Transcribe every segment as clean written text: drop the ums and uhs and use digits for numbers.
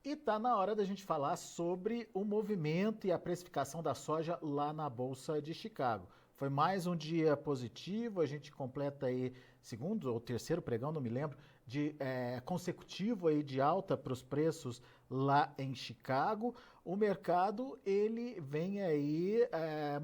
E tá na hora da gente falar sobre o movimento e a precificação da soja lá na Bolsa de Chicago. Foi mais um dia positivo, a gente completa aí segundo ou terceiro pregão, não me lembro, de consecutivo aí de alta para os preços lá em Chicago. O mercado ele vem aí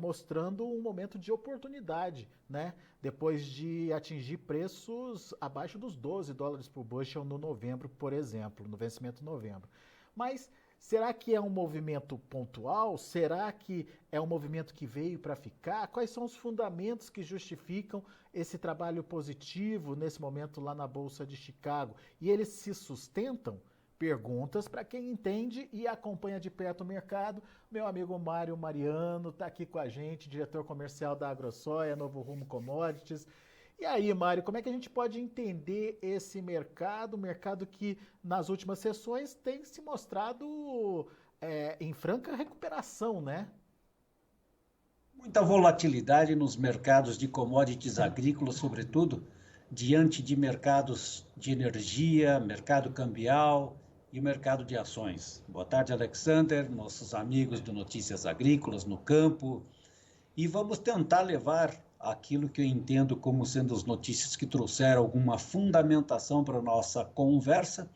mostrando um momento de oportunidade, né? Depois de atingir preços abaixo dos US$ 12 por bushel no novembro, por exemplo, no vencimento de novembro. Mas será que é um movimento pontual? Será que é um movimento que veio para ficar? Quais são os fundamentos que justificam esse trabalho positivo nesse momento lá na Bolsa de Chicago? E eles se sustentam? Perguntas para quem entende e acompanha de perto o mercado. Meu amigo Mário Mariano está aqui com a gente, diretor comercial da AgroSoia, Novo Rumo Commodities. E aí, Mário, como é que a gente pode entender esse mercado que nas últimas sessões tem se mostrado em franca recuperação, né? Muita volatilidade nos mercados de commodities agrícolas, sobretudo, diante de mercados de energia, mercado cambial e o mercado de ações. Boa tarde, Alexander, nossos amigos do Notícias Agrícolas no campo. E vamos tentar levar aquilo que eu entendo como sendo as notícias que trouxeram alguma fundamentação para a nossa conversa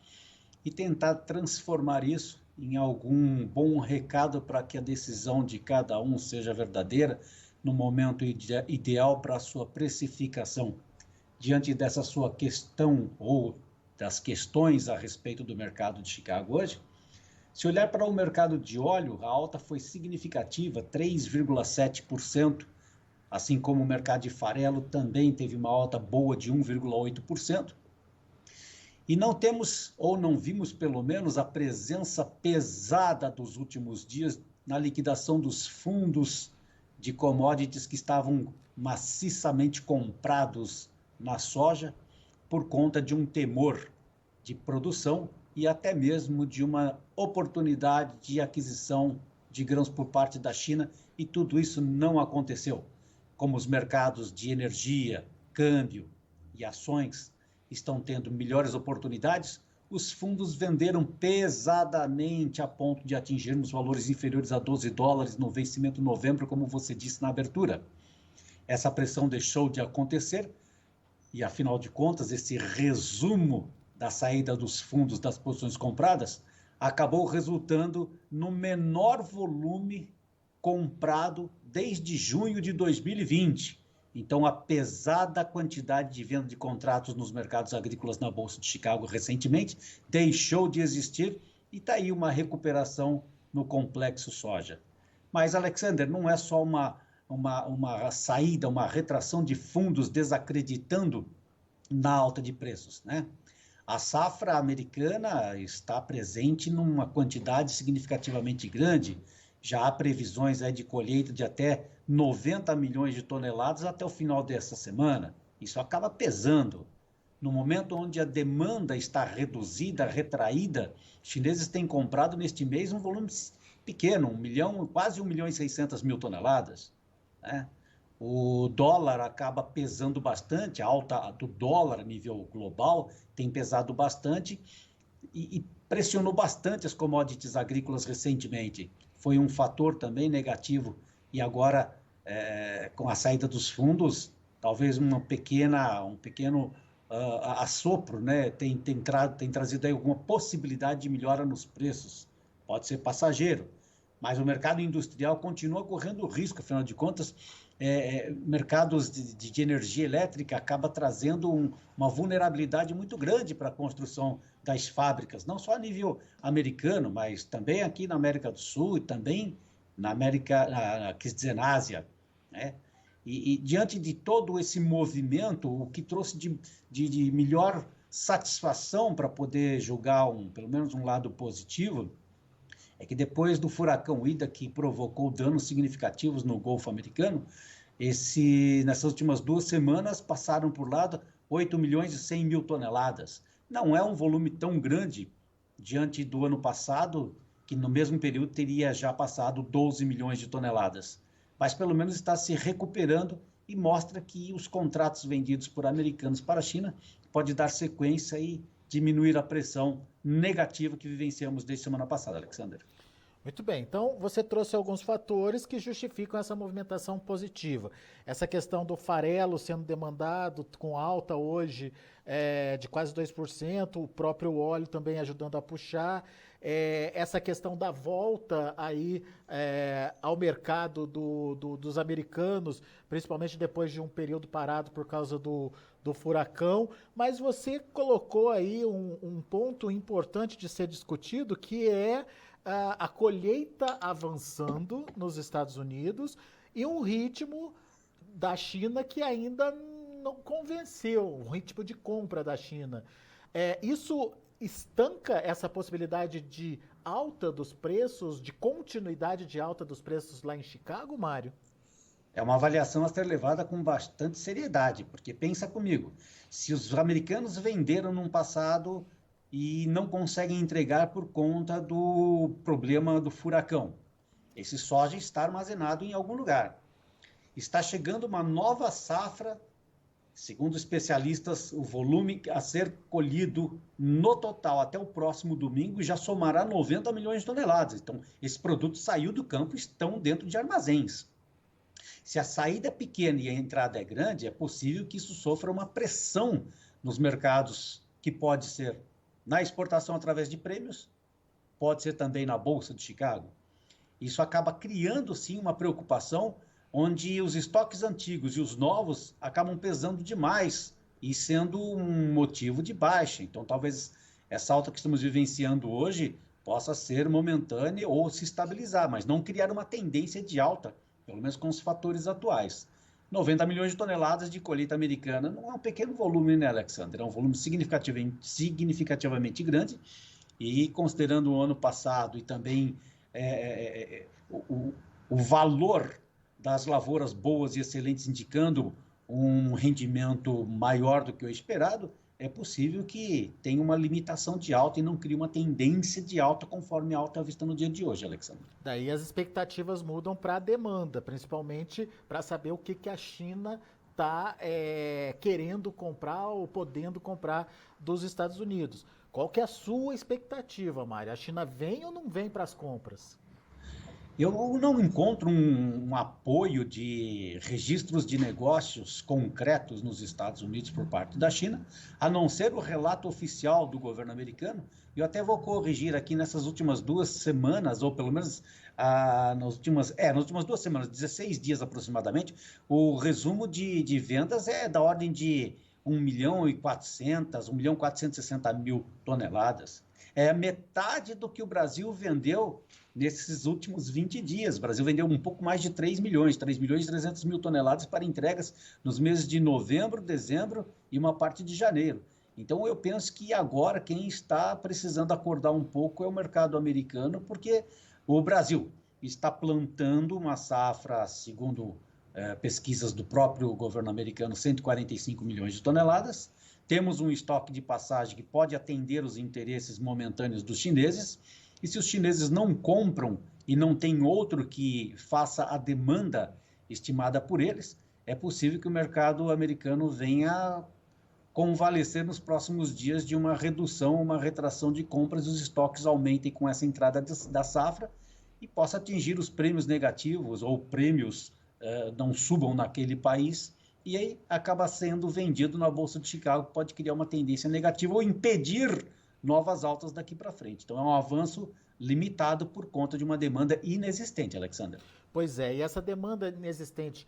e tentar transformar isso em algum bom recado para que a decisão de cada um seja verdadeira no momento ideal para a sua precificação. Diante dessa sua questão ou das questões a respeito do mercado de Chicago hoje, se olhar para o mercado de óleo, a alta foi significativa, 3,7%, assim como o mercado de farelo também teve uma alta boa de 1,8%. E não temos, ou não vimos pelo menos, a presença pesada dos últimos dias na liquidação dos fundos de commodities que estavam maciçamente comprados na soja por conta de um temor de produção e até mesmo de uma oportunidade de aquisição de grãos por parte da China, e tudo isso não aconteceu. Como os mercados de energia, câmbio e ações estão tendo melhores oportunidades, os fundos venderam pesadamente a ponto de atingirmos valores inferiores a US$ 12 no vencimento de novembro, como você disse na abertura. Essa pressão deixou de acontecer e, afinal de contas, esse resumo da saída dos fundos das posições compradas acabou resultando no menor volume comprado desde junho de 2020. Então, a pesada quantidade de venda de contratos nos mercados agrícolas na Bolsa de Chicago recentemente deixou de existir e está aí uma recuperação no complexo soja. Mas, Alexander, não é só uma saída, uma retração de fundos desacreditando na alta de preços, né? A safra americana está presente numa quantidade significativamente grande. Já há previsões aí de colheita de até 90 milhões de toneladas até o final dessa semana. Isso acaba pesando. No momento onde a demanda está reduzida, retraída, os chineses têm comprado neste mês um volume pequeno, 1 milhão, quase 1.600.000 toneladas, né? O dólar acaba pesando bastante, a alta do dólar a nível global tem pesado bastante e pressionou bastante as commodities agrícolas recentemente. Foi um fator também negativo e agora, com a saída dos fundos, talvez um pequeno assopro, né? Tem trazido aí alguma possibilidade de melhora nos preços. Pode ser passageiro, mas o mercado industrial continua correndo risco, afinal de contas, mercados de energia elétrica acaba trazendo uma vulnerabilidade muito grande para a construção das fábricas, não só a nível americano, mas também aqui na América do Sul e também na na Ásia, né? E diante de todo esse movimento, o que trouxe de melhor satisfação para poder julgar pelo menos um lado positivo, é que depois do furacão Ida, que provocou danos significativos no Golfo Americano, nessas últimas 2 semanas passaram por lá 8.100.000 toneladas. Não é um volume tão grande diante do ano passado, que no mesmo período teria já passado 12 milhões de toneladas. Mas pelo menos está se recuperando e mostra que os contratos vendidos por americanos para a China pode dar sequência diminuir a pressão negativa que vivenciamos desde semana passada, Alexander. Muito bem, então você trouxe alguns fatores que justificam essa movimentação positiva. Essa questão do farelo sendo demandado com alta hoje de quase 2%, o próprio óleo também ajudando a puxar, essa questão da volta aí ao mercado dos americanos, principalmente depois de um período parado por causa do furacão, mas você colocou aí um ponto importante de ser discutido, que é a colheita avançando nos Estados Unidos e um ritmo da China que ainda não convenceu, um ritmo de compra da China. Isso estanca essa possibilidade de alta dos preços, de continuidade de alta dos preços lá em Chicago, Mário? É uma avaliação a ser levada com bastante seriedade, porque pensa comigo, se os americanos venderam num passado e não conseguem entregar por conta do problema do furacão, esse soja está armazenado em algum lugar. Está chegando uma nova safra, segundo especialistas, o volume a ser colhido no total até o próximo domingo já somará 90 milhões de toneladas. Então, esse produto saiu do campo e estão dentro de armazéns. Se a saída é pequena e a entrada é grande, é possível que isso sofra uma pressão nos mercados, que pode ser na exportação através de prêmios, pode ser também na Bolsa de Chicago. Isso acaba criando, sim, uma preocupação onde os estoques antigos e os novos acabam pesando demais e sendo um motivo de baixa. Então, talvez essa alta que estamos vivenciando hoje possa ser momentânea ou se estabilizar, mas não criar uma tendência de alta, pelo menos com os fatores atuais. 90 milhões de toneladas de colheita americana não é um pequeno volume, né, Alexander? É um volume significativamente grande e, considerando o ano passado e também o valor das lavouras boas e excelentes indicando um rendimento maior do que o esperado, é possível que tenha uma limitação de alta e não crie uma tendência de alta conforme a alta vista no dia de hoje, Alexandre. Daí as expectativas mudam para a demanda, principalmente para saber o que a China está querendo comprar ou podendo comprar dos Estados Unidos. Qual que é a sua expectativa, Mário? A China vem ou não vem para as compras? Eu não encontro um apoio de registros de negócios concretos nos Estados Unidos por parte da China, a não ser o relato oficial do governo americano. Eu até vou corrigir aqui nessas últimas 2 semanas, ou pelo menos nas últimas 2 semanas, 16 dias aproximadamente, o resumo de vendas é da ordem de 1.460.000 toneladas. É metade do que o Brasil vendeu nesses últimos 20 dias. O Brasil vendeu um pouco mais de 3 milhões e 300 mil toneladas para entregas nos meses de novembro, dezembro e uma parte de janeiro. Então, eu penso que agora quem está precisando acordar um pouco é o mercado americano, porque o Brasil está plantando uma safra, segundo pesquisas do próprio governo americano, 145 milhões de toneladas. Temos um estoque de passagem que pode atender os interesses momentâneos dos chineses, e se os chineses não compram e não tem outro que faça a demanda estimada por eles, é possível que o mercado americano venha convalescer nos próximos dias de uma redução, uma retração de compras, e os estoques aumentem com essa entrada da safra e possa atingir os prêmios negativos ou prêmios não subam naquele país, e aí acaba sendo vendido na Bolsa de Chicago, pode criar uma tendência negativa ou impedir novas altas daqui para frente. Então, é um avanço limitado por conta de uma demanda inexistente, Alexander. Pois é, e essa demanda inexistente,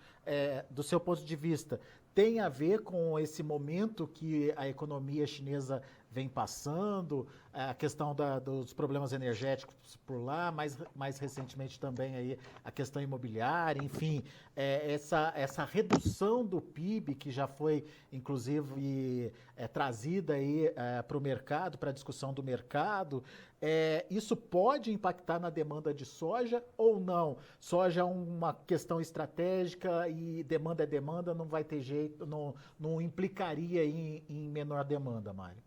do seu ponto de vista, tem a ver com esse momento que a economia chinesa vem passando, a questão dos problemas energéticos por lá, mais recentemente também aí a questão imobiliária, enfim, essa redução do PIB que já foi, inclusive, trazida aí para o mercado, para a discussão do mercado, isso pode impactar na demanda de soja ou não? Soja é uma questão estratégica e demanda é demanda, não vai ter jeito, não implicaria em menor demanda, Mário?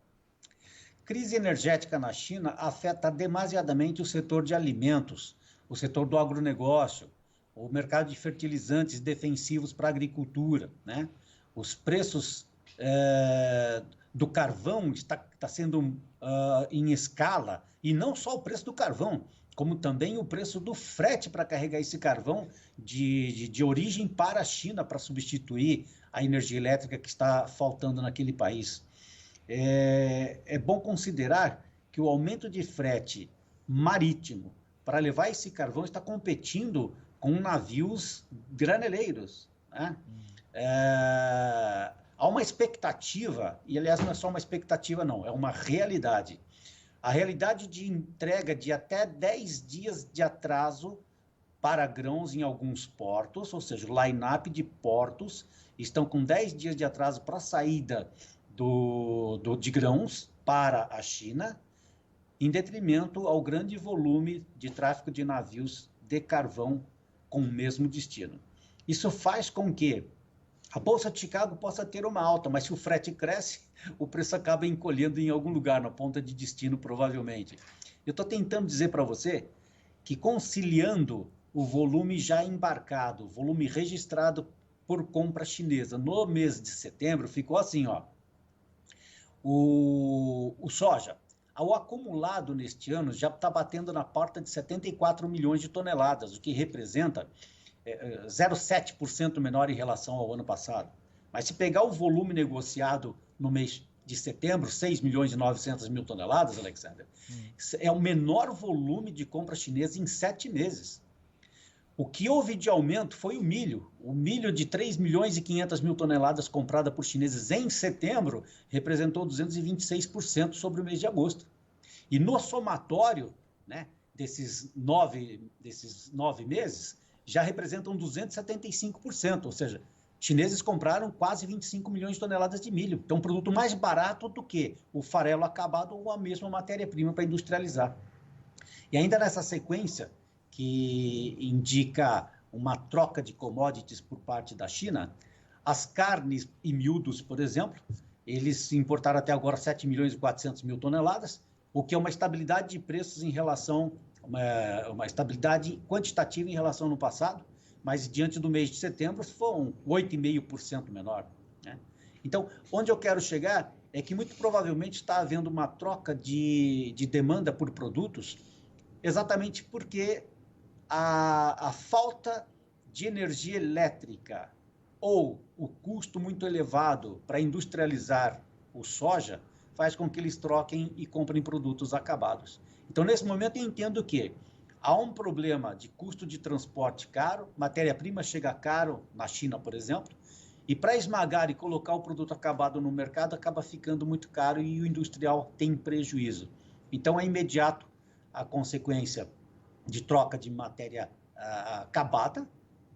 Crise energética na China afeta demasiadamente o setor de alimentos, o setor do agronegócio, o mercado de fertilizantes defensivos para a agricultura, né? Os preços do carvão está está sendo em escala, e não só o preço do carvão, como também o preço do frete para carregar esse carvão de origem para a China, para substituir a energia elétrica que está faltando naquele país. É bom considerar que o aumento de frete marítimo para levar esse carvão está competindo com navios graneleiros, né? Há uma expectativa, e aliás não é só uma expectativa não, é uma realidade. A realidade de entrega de até 10 dias de atraso para grãos em alguns portos, ou seja, o line-up de portos estão com 10 dias de atraso para a saída de grãos para a China, em detrimento ao grande volume de tráfego de navios de carvão com o mesmo destino. Isso faz com que a Bolsa de Chicago possa ter uma alta, mas se o frete cresce, o preço acaba encolhendo em algum lugar, na ponta de destino, provavelmente. Eu estou tentando dizer para você que, conciliando o volume já embarcado, volume registrado por compra chinesa no mês de setembro, ficou assim, ó. O soja, ao acumulado neste ano, já está batendo na porta de 74 milhões de toneladas, o que representa 0,7% menor em relação ao ano passado. Mas se pegar o volume negociado no mês de setembro, 6 milhões e 900 mil toneladas, Alexander, é o menor volume de compra chinesa em 7 meses. O que houve de aumento foi o milho de 3 milhões e 500 mil toneladas comprada por chineses em setembro representou 226% sobre o mês de agosto. E no somatório, né, desses nove meses, já representam 275%, ou seja, chineses compraram quase 25 milhões de toneladas de milho. Então, um produto mais barato do que o farelo acabado ou a mesma matéria-prima para industrializar. E ainda nessa sequência, que indica uma troca de commodities por parte da China, as carnes e miúdos, por exemplo, eles importaram até agora 7 milhões e 400 mil toneladas, o que é uma estabilidade de preços em relação, uma estabilidade quantitativa em relação ao ano passado, mas diante do mês de setembro foram 8,5% menor, né? Então, onde eu quero chegar é que muito provavelmente está havendo uma troca de demanda por produtos, exatamente porque a falta de energia elétrica ou o custo muito elevado para industrializar o soja faz com que eles troquem e comprem produtos acabados. Então, nesse momento, eu entendo que há um problema de custo de transporte caro, matéria-prima chega caro na China, por exemplo, e para esmagar e colocar o produto acabado no mercado acaba ficando muito caro e o industrial tem prejuízo. Então, é imediato a consequência de troca de matéria acabada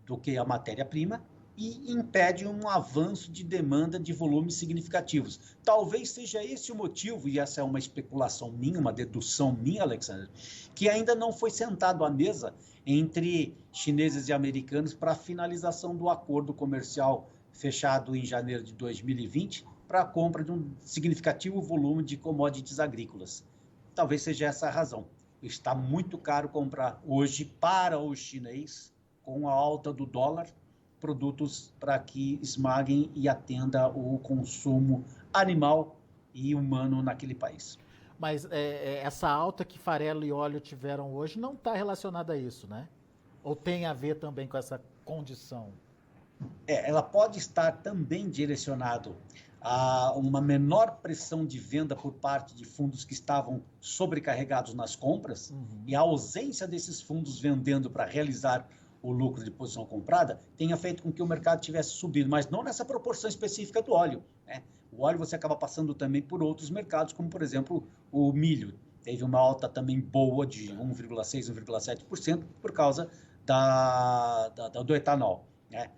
do que a matéria-prima e impede um avanço de demanda de volumes significativos. Talvez seja esse o motivo, e essa é uma especulação minha, uma dedução minha, Alexandre, que ainda não foi sentado à mesa entre chineses e americanos para a finalização do acordo comercial fechado em janeiro de 2020 para a compra de um significativo volume de commodities agrícolas. Talvez seja essa a razão. Está muito caro comprar hoje para o chinês, com a alta do dólar, produtos para que esmaguem e atenda o consumo animal e humano naquele país. Mas essa alta que farelo e óleo tiveram hoje não está relacionada a isso, né? Ou tem a ver também com essa condição? Ela pode estar também direcionado a uma menor pressão de venda por parte de fundos que estavam sobrecarregados nas compras, e a ausência desses fundos vendendo para realizar o lucro de posição comprada tenha feito com que o mercado tivesse subido, mas não nessa proporção específica do óleo, né? O óleo você acaba passando também por outros mercados, como por exemplo o milho. Teve uma alta também boa de 1,6%, 1,7% por causa do etanol, né?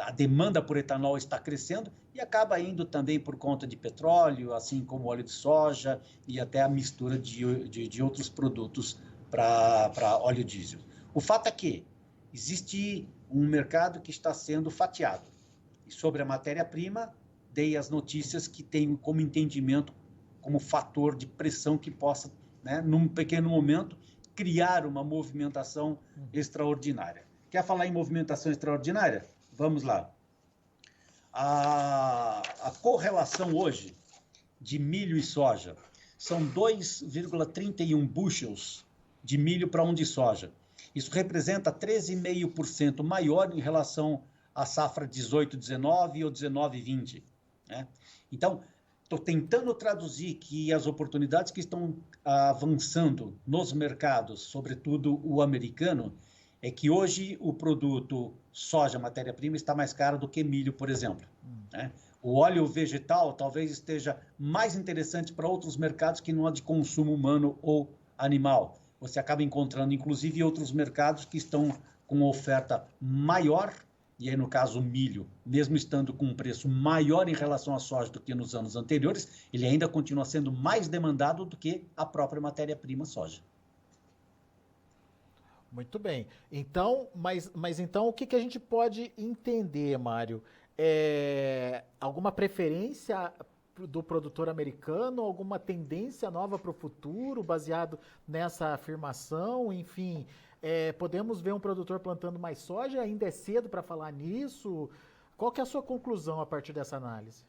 A demanda por etanol está crescendo e acaba indo também por conta de petróleo, assim como óleo de soja e até a mistura de outros produtos para óleo diesel. O fato é que existe um mercado que está sendo fatiado. E sobre a matéria-prima, dei as notícias que tem como entendimento, como fator de pressão que possa, né, num pequeno momento, criar uma movimentação extraordinária. Quer falar em movimentação extraordinária? Vamos lá. A correlação hoje de milho e soja. São 2,31 bushels de milho para um de soja. Isso representa 13,5% maior em relação à safra 18-19 ou 19-20. Né? Então, estou tentando traduzir que as oportunidades que estão avançando nos mercados, sobretudo o americano, é que hoje o produto soja, matéria-prima, está mais caro do que milho, por exemplo. Né? O óleo vegetal talvez esteja mais interessante para outros mercados que não é de consumo humano ou animal. Você acaba encontrando, inclusive, outros mercados que estão com oferta maior, e aí, no caso, o milho, mesmo estando com um preço maior em relação à soja do que nos anos anteriores, ele ainda continua sendo mais demandado do que a própria matéria-prima soja. Muito bem. Então, mas então o que a gente pode entender, Mário? Alguma preferência do produtor americano, alguma tendência nova para o futuro, baseado nessa afirmação? Enfim, podemos ver um produtor plantando mais soja? Ainda é cedo para falar nisso? Qual que é a sua conclusão a partir dessa análise?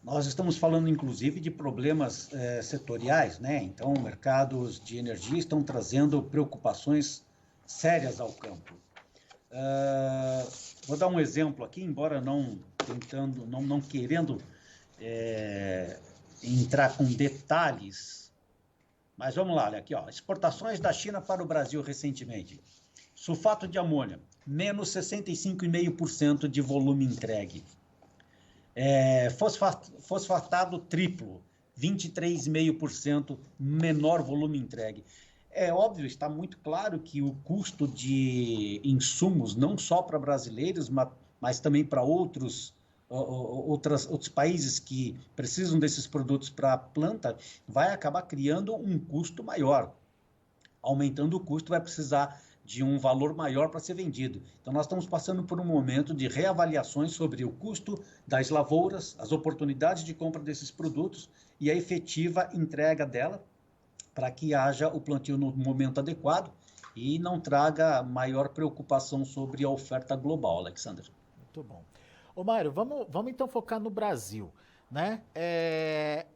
Nós estamos falando, inclusive, de problemas setoriais, né? Então, mercados de energia estão trazendo preocupações sérias ao campo. Vou dar um exemplo aqui, embora não querendo entrar com detalhes, mas vamos lá, olha aqui, ó, exportações da China para o Brasil recentemente. Sulfato de amônia, menos 65,5% de volume entregue. Fosfatado triplo, 23,5% menor volume entregue. É óbvio, está muito claro que o custo de insumos, não só para brasileiros, mas também para outros países que precisam desses produtos para a planta, vai acabar criando um custo maior. Aumentando o custo, vai precisar de um valor maior para ser vendido. Então, nós estamos passando por um momento de reavaliações sobre o custo das lavouras, as oportunidades de compra desses produtos e a efetiva entrega dela, para que haja o plantio no momento adequado e não traga maior preocupação sobre a oferta global, Alexandre. Muito bom. Ô Mário, vamos então focar no Brasil, né?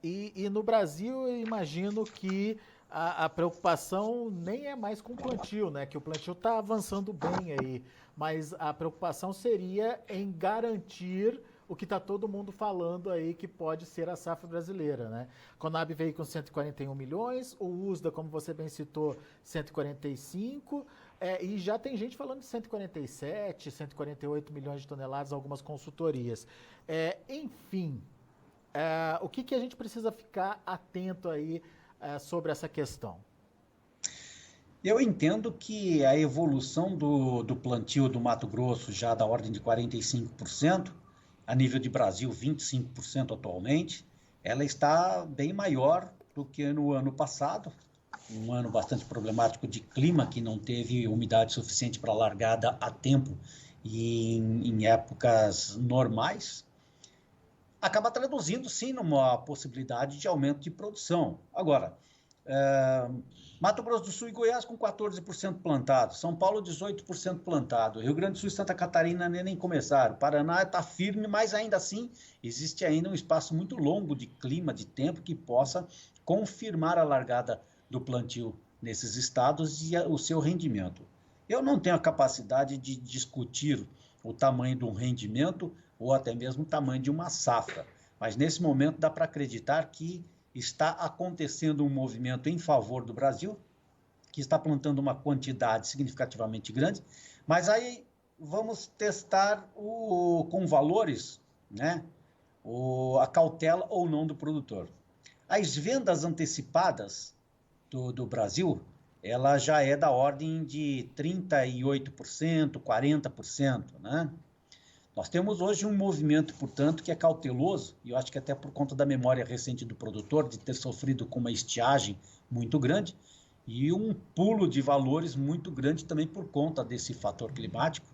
E no Brasil eu imagino que a preocupação nem é mais com o plantio, né? Que o plantio está avançando bem aí, mas a preocupação seria em garantir o que está todo mundo falando aí que pode ser a safra brasileira, né? A Conab veio com 141 milhões, o USDA, como você bem citou, 145, e já tem gente falando de 147, 148 milhões de toneladas, algumas consultorias. Enfim, o que a gente precisa ficar atento aí sobre essa questão? Eu entendo que a evolução do plantio do Mato Grosso já da ordem de 45%, a nível de Brasil 25% atualmente, ela está bem maior do que no ano passado, um ano bastante problemático de clima, que não teve umidade suficiente para largada a tempo e em épocas normais, acaba traduzindo sim numa possibilidade de aumento de produção. Agora, Mato Grosso do Sul e Goiás com 14% plantado, São Paulo 18% plantado, Rio Grande do Sul e Santa Catarina nem começaram, Paraná está firme, mas ainda assim existe ainda um espaço muito longo de clima, de tempo, que possa confirmar a largada do plantio nesses estados e o seu rendimento. Eu não tenho a capacidade de discutir o tamanho de um rendimento ou até mesmo o tamanho de uma safra, mas nesse momento dá para acreditar que está acontecendo um movimento em favor do Brasil, que está plantando uma quantidade significativamente grande, mas aí vamos testar com valores, né, a cautela ou não do produtor. As vendas antecipadas do Brasil, ela já é da ordem de 38%, 40%, né? Nós temos hoje um movimento, portanto, que é cauteloso, e eu acho que até por conta da memória recente do produtor, de ter sofrido com uma estiagem muito grande, e um pulo de valores muito grande também por conta desse fator climático,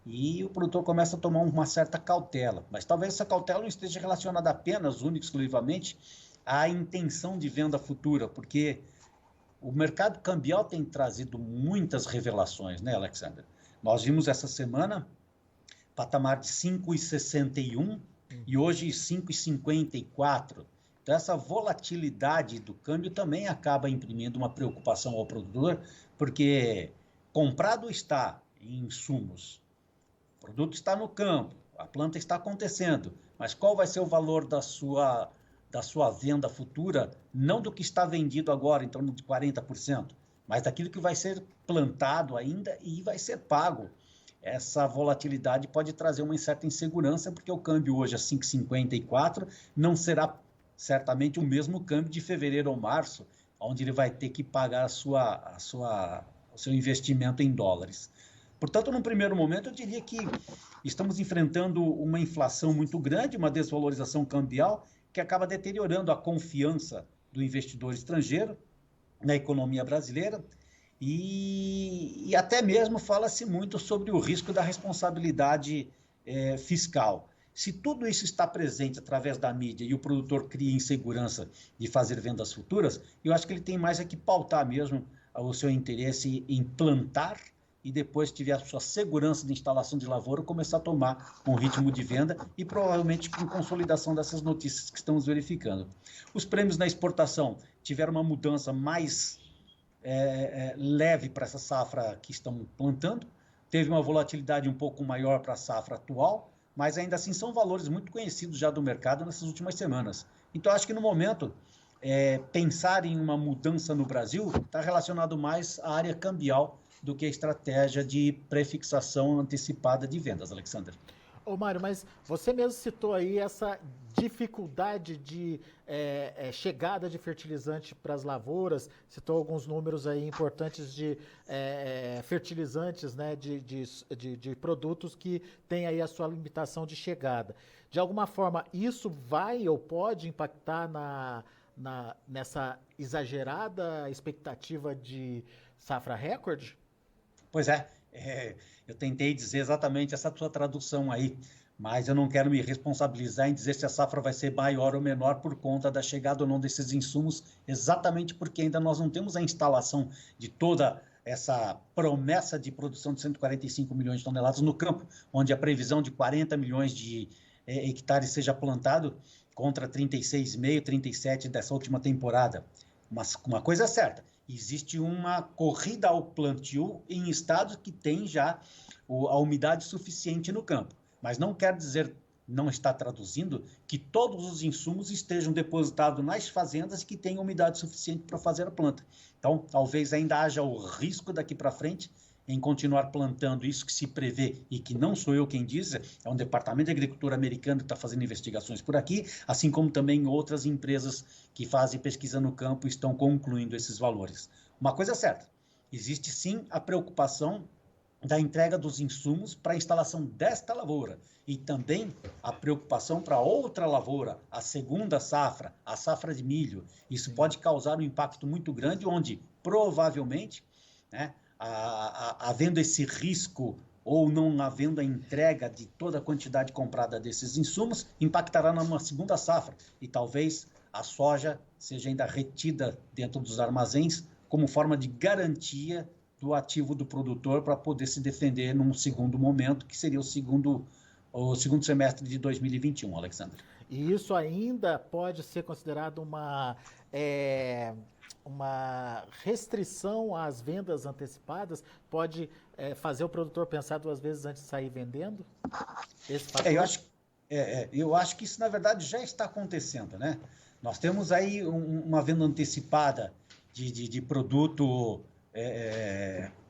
e o produtor começa a tomar uma certa cautela. Mas talvez essa cautela não esteja relacionada apenas, única e exclusivamente, à intenção de venda futura, porque o mercado cambial tem trazido muitas revelações, né, Alexander? Nós vimos essa semana patamar de 5,61 e hoje 5,54. Então, essa volatilidade do câmbio também acaba imprimindo uma preocupação ao produtor, porque comprado está em insumos, o produto está no campo, a planta está acontecendo, mas qual vai ser o valor da sua venda futura, não do que está vendido agora, em torno de 40%, mas daquilo que vai ser plantado ainda e vai ser pago. Essa volatilidade pode trazer uma certa insegurança, porque o câmbio hoje a 5,54 não será certamente o mesmo câmbio de fevereiro ou março, onde ele vai ter que pagar o seu investimento em dólares. Portanto, num primeiro momento, eu diria que estamos enfrentando uma inflação muito grande, uma desvalorização cambial, que acaba deteriorando a confiança do investidor estrangeiro na economia brasileira, e até mesmo fala-se muito sobre o risco da responsabilidade fiscal. Se tudo isso está presente através da mídia e o produtor cria insegurança de fazer vendas futuras, eu acho que ele tem mais que pautar mesmo o seu interesse em plantar e depois tiver a sua segurança de instalação de lavoura, começar a tomar um ritmo de venda e provavelmente com consolidação dessas notícias que estamos verificando. Os prêmios na exportação tiveram uma mudança mais leve para essa safra que estão plantando, teve uma volatilidade um pouco maior para a safra atual, mas ainda assim são valores muito conhecidos já do mercado nessas últimas semanas. Então, acho que no momento, pensar em uma mudança no Brasil está relacionado mais à área cambial do que a estratégia de prefixação antecipada de vendas, Alexander. Ô Mário, mas você mesmo citou aí essa dificuldade de chegada de fertilizante para as lavouras, citou alguns números aí importantes de fertilizantes, né, de produtos que têm aí a sua limitação de chegada. De alguma forma, isso vai ou pode impactar nessa exagerada expectativa de safra recorde? Pois eu tentei dizer exatamente essa tua tradução aí, mas eu não quero me responsabilizar em dizer se a safra vai ser maior ou menor por conta da chegada ou não desses insumos, exatamente porque ainda nós não temos a instalação de toda essa promessa de produção de 145 milhões de toneladas no campo, onde a previsão de 40 milhões de hectares seja plantado contra 36,5, 37 dessa última temporada. Mas uma coisa é certa, existe uma corrida ao plantio em estados que têm já a umidade suficiente no campo. Mas não quer dizer, não está traduzindo, que todos os insumos estejam depositados nas fazendas e que tenham umidade suficiente para fazer a planta. Então, talvez ainda haja o risco daqui para frente em continuar plantando isso que se prevê e que não sou eu quem diz, é um departamento de agricultura americano que está fazendo investigações por aqui, assim como também outras empresas que fazem pesquisa no campo estão concluindo esses valores. Uma coisa é certa, existe sim a preocupação da entrega dos insumos para a instalação desta lavoura e também a preocupação para outra lavoura, a segunda safra, a safra de milho. Isso pode causar um impacto muito grande, onde provavelmente, né, havendo esse risco ou não havendo a entrega de toda a quantidade comprada desses insumos, impactará numa segunda safra e talvez a soja seja ainda retida dentro dos armazéns como forma de garantia do ativo do produtor para poder se defender num segundo momento, que seria o segundo semestre de 2021, Alexandre. E isso ainda pode ser considerado uma restrição às vendas antecipadas? Pode fazer o produtor pensar duas vezes antes de sair vendendo? Eu acho que isso, na verdade, já está acontecendo, né? Nós temos aí uma venda antecipada de produto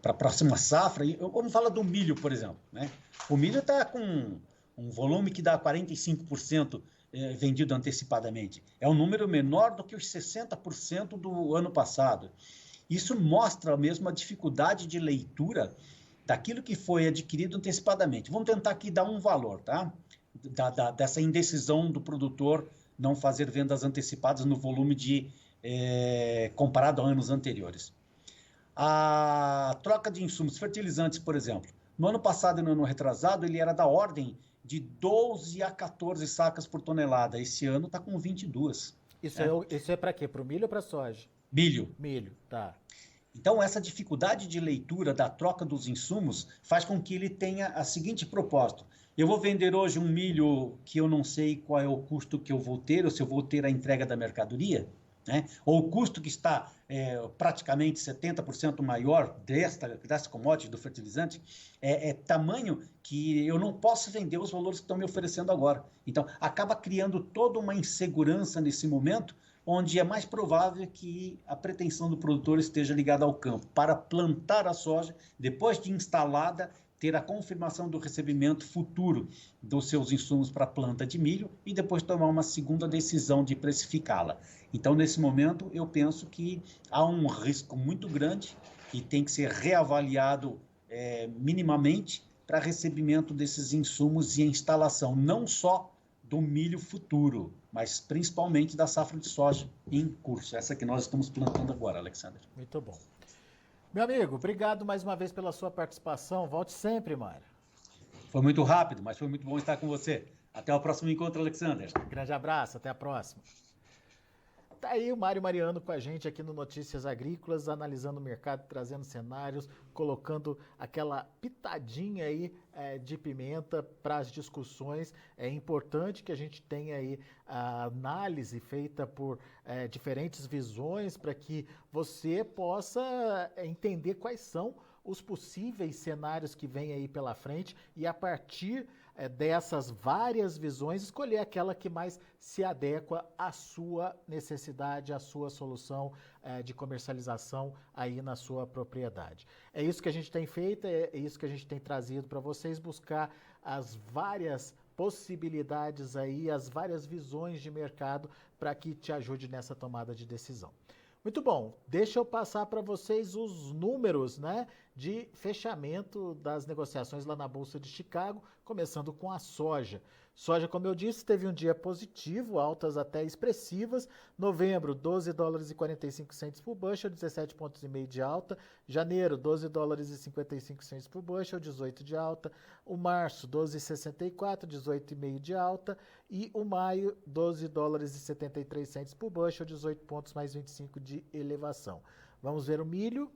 para a próxima safra. Vamos falar do milho, por exemplo, né? O milho está com um volume que dá 45% vendido antecipadamente. É um número menor do que os 60% do ano passado. Isso mostra mesmo a dificuldade de leitura daquilo que foi adquirido antecipadamente. Vamos tentar aqui dar um valor, tá? Dessa indecisão do produtor não fazer vendas antecipadas no volume comparado a anos anteriores. A troca de insumos fertilizantes, por exemplo, no ano passado e no ano retrasado, ele era da ordem de 12 a 14 sacas por tonelada. Esse ano está com 22. Isso é para quê? Para o milho ou para a soja? Milho. Milho, tá. Então, essa dificuldade de leitura da troca dos insumos faz com que ele tenha a seguinte propósito: eu vou vender hoje um milho que eu não sei qual é o custo que eu vou ter, ou se eu vou ter a entrega da mercadoria, né? Ou o custo que está praticamente 70% maior dessa commodity, do fertilizante, é tamanho que eu não posso vender os valores que estão me oferecendo agora. Então, acaba criando toda uma insegurança nesse momento, onde é mais provável que a pretensão do produtor esteja ligada ao campo, para plantar a soja, depois de instalada, ter a confirmação do recebimento futuro dos seus insumos para a planta de milho e depois tomar uma segunda decisão de precificá-la. Então, nesse momento, eu penso que há um risco muito grande e tem que ser reavaliado minimamente para recebimento desses insumos e instalação, não só do milho futuro, mas principalmente da safra de soja em curso, essa que nós estamos plantando agora, Alexander. Muito bom. Meu amigo, obrigado mais uma vez pela sua participação. Volte sempre, Mário. Foi muito rápido, mas foi muito bom estar com você. Até o próximo encontro, Alexander. Grande abraço, até a próxima. Tá aí o Mário Mariano com a gente aqui no Notícias Agrícolas, analisando o mercado, trazendo cenários, colocando aquela pitadinha aí de pimenta para as discussões. É importante que a gente tenha aí a análise feita por diferentes visões para que você possa entender quais são os possíveis cenários que vêm aí pela frente e a partir dessas várias visões, escolher aquela que mais se adequa à sua necessidade, à sua solução de comercialização aí na sua propriedade. É isso que a gente tem feito, é isso que a gente tem trazido para vocês, buscar as várias possibilidades aí, as várias visões de mercado para que te ajude nessa tomada de decisão. Muito bom, deixa eu passar para vocês os números, né, de fechamento das negociações lá na Bolsa de Chicago, começando com a soja. Soja, como eu disse, teve um dia positivo, altas até expressivas. Novembro, 12 dólares e 45 centes por bushel, 17,5 pontos de alta. Janeiro, 12 dólares e 55 centes por bushel, 18 de alta. O março, 12,64, 18,5 de alta. E o maio, 12 dólares e 73 centes por bushel, 18 pontos mais 25 de elevação. Vamos ver o milho.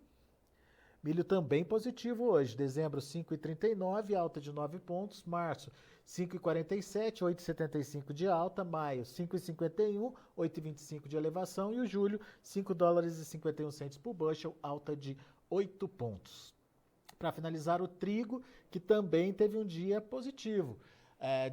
Milho também positivo hoje. Dezembro, 5,39, alta de 9 pontos. Março, 5,47, 8,75 de alta. Maio, 5,51, 8,25 de elevação. E o julho, 5 dólares e 51 centes por bushel, alta de 8 pontos. Para finalizar, o trigo, que também teve um dia positivo.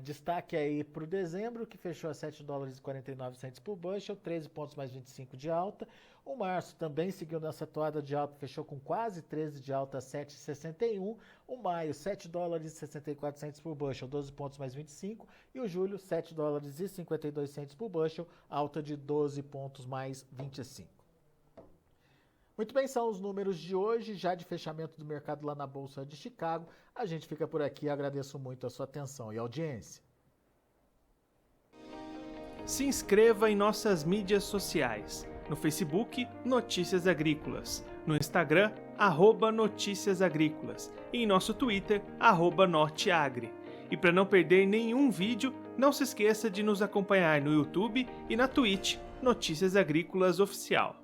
Destaque aí para o dezembro, que fechou a 7 dólares e 49 centes por bushel, 13 pontos mais 25 de alta. O março também seguiu nessa toada de alta, fechou com quase 13 de alta, 7,61. O maio, 7 dólares e 64 centes por bushel, 12 pontos mais 25. E o julho, 7 dólares e 52 centes por bushel, alta de 12 pontos mais 25. Muito bem, são os números de hoje, já de fechamento do mercado lá na Bolsa de Chicago. A gente fica por aqui, agradeço muito a sua atenção e audiência. Se inscreva em nossas mídias sociais. No Facebook, Notícias Agrícolas. No Instagram, @Notícias Agrícolas. E em nosso Twitter, @Norteagri. E para não perder nenhum vídeo, não se esqueça de nos acompanhar no YouTube e na Twitch, Notícias Agrícolas Oficial.